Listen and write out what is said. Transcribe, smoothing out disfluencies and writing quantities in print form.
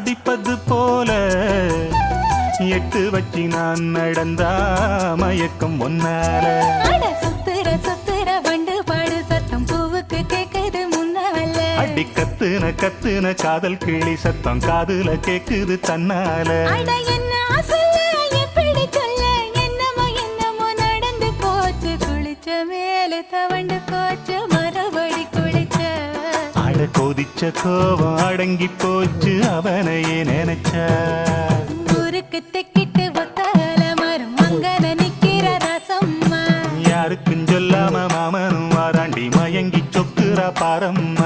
அடிப்பது போல எட்டு வச்சு நான் நடந்தா மயக்கம் ஒன்னால. சுத்துற சுத்துற வண்டு பாடு சத்தம் பூவுக்கு கேக்குது முன்னால. அடி கத்துன கத்துன காதல் கிளி சத்தம் காதுல கேக்குது தன்னால. என்ன சொல்ல எப்படி சொல்ல என்னமோ என்னமோ நடந்து போச்சு. குளிச்ச மேல தவண்டு போச்சு மறுபடி குளிச்ச. அட கொதிச்ச கோபம் அடங்கி போச்சு அவனையே நினைச்ச. ஊருக்கு தெக்கிட்டு ஒத்தால மரம் மங்கன நிக்கிற ரசம்மா. யாருக்கும் சொல்லாம மாமனும் வாராண்டி மயங்கி சொக்குறா பாரம்மா.